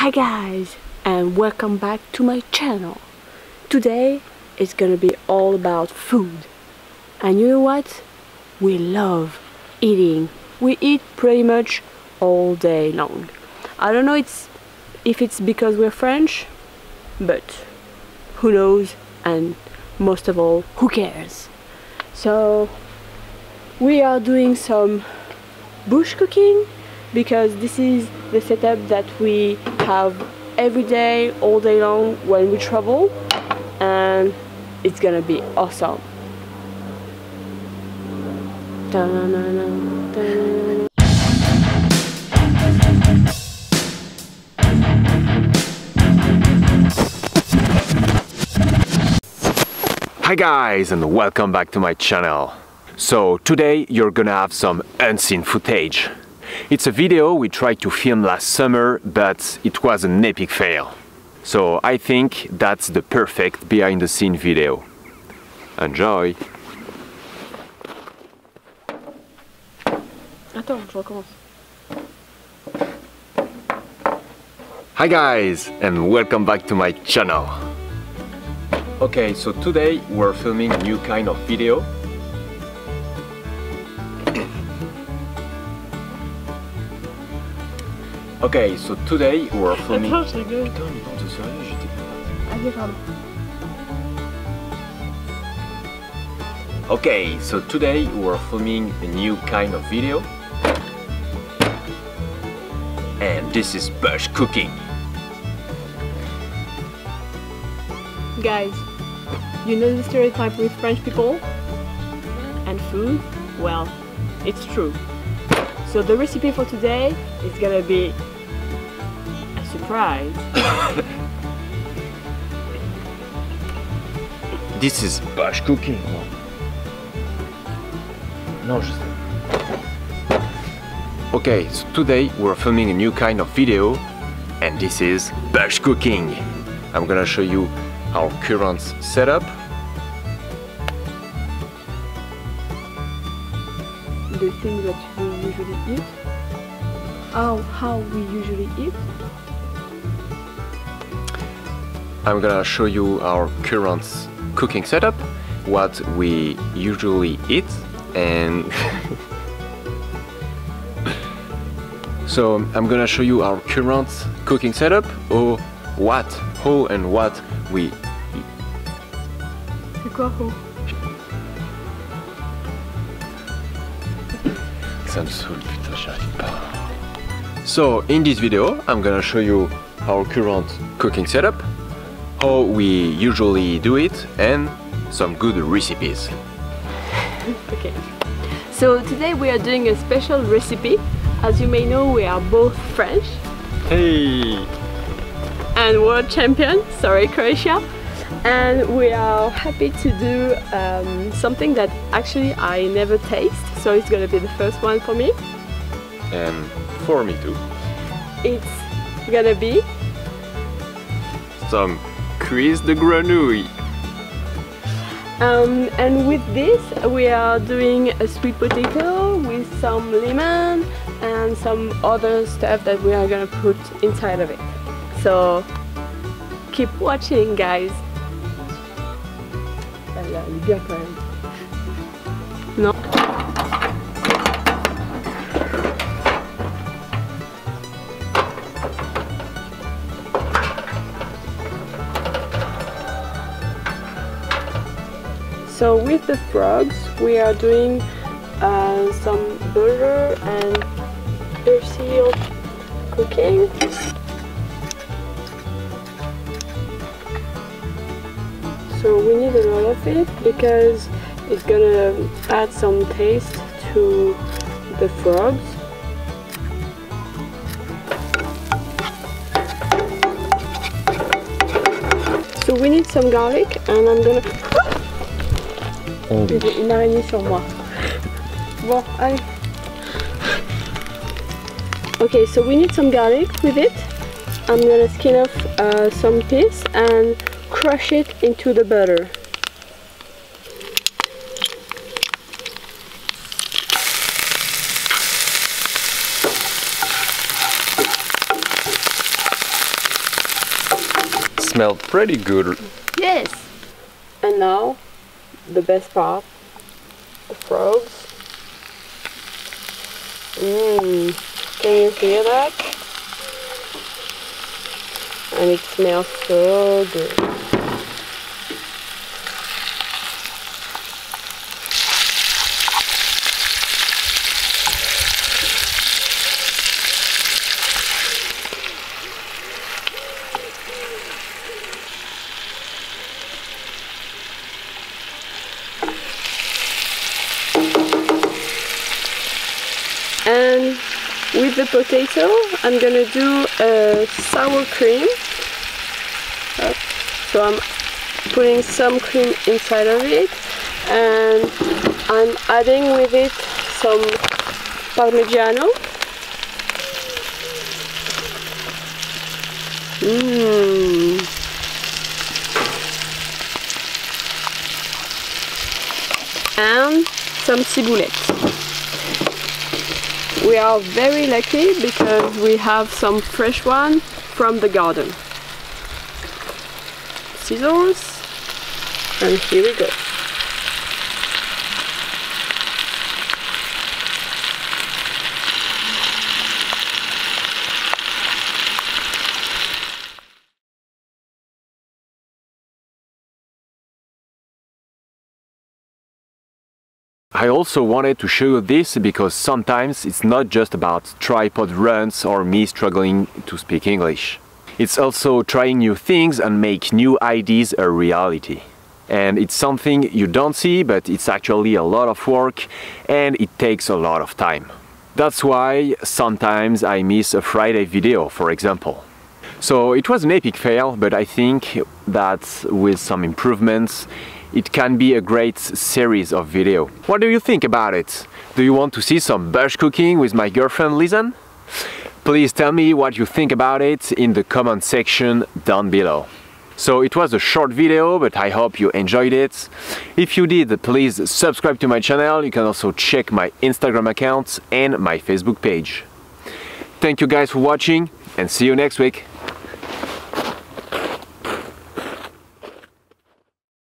Hi guys, and welcome back to my channel. Today it's gonna be all about food. And you know what? We love eating. We eat pretty much all day long. I don't know if it's because we're French, but who knows, and most of all, who cares? So we are doing some bush cooking because this is the setup that we have every day, all day long when we travel, and it's gonna be awesome. Hi guys, and welcome back to my channel. So today you're gonna have some unseen footage. It's a video we tried to film last summer, but it was an epic fail. So I think that's the perfect behind the scene video. Enjoy! Attends, je recommence. Hi guys, and welcome back to my channel. Okay, so today we're filming a new kind of video. Okay, so today we're filming... Attends, je rigole. Putain, mais t'es sérieux, j'étais... Allez, pardon. Okay, so today we're filming a new kind of video. And this is bush cooking. Guys, you know the stereotype with French people and food? Well, it's true. So the recipe for today is gonna be a surprise. This is bush cooking. No, je sais. Okay, so today we're filming a new kind of video, and this is bush cooking. I'm gonna show you our current setup. The things that we usually eat. How we usually eat. I'm gonna show you our current cooking setup, what we usually eat, and so I'm gonna show you our current cooking setup, or how and what we eat. C'est quoi, ho? Ça me saoule, putain, j'arrive pas. So in this video, I'm gonna show you our current cooking setup, how we usually do it, and some good recipes. Okay. So today we are doing a special recipe. As you may know, we are both French. Hey! And world champion, sorry Croatia. And we are happy to do something that actually I never taste, so it's gonna be the first one for me. And for me too. It's gonna be Some cuisse de grenouille. And with this we are doing a sweet potato with some lemon and some other stuff that we are gonna put inside of it. So keep watching, guys. Elle est bien quand même. Non. So with the frogs we are doing some butter and persil cooking. So we need a lot of it because it's gonna add some taste to the frogs. So we need some garlic, and I'm gonna... J'ai une araignée sur moi. Bon, allez. Okay, so we need some garlic with it. I'm gonna skin off some piece and crush it into the butter. smelled pretty good. Yes. And now, the best part, the frogs. Can you hear that? And it smells so good. And with the potato, I'm gonna do a sour cream. So I'm putting some cream inside of it, and I'm adding with it some Parmigiano. And some ciboulette. We are very lucky because we have some fresh one from the garden. Scissors, and here we go. I also wanted to show you this because sometimes it's not just about tripod runs or me struggling to speak English. It's also trying new things and make new ideas a reality. And it's something you don't see, but it's actually a lot of work and it takes a lot of time. That's why sometimes I miss a Friday video, for example. So it was an epic fail, but I think that with some improvements it can be a great series of video. What do you think about it? Do you want to see some bush cooking with my girlfriend Lisan? Please tell me what you think about it in the comment section down below. So it was a short video, but I hope you enjoyed it. If you did, please subscribe to my channel. You can also check my Instagram account and my Facebook page. Thank you guys for watching and see you next week.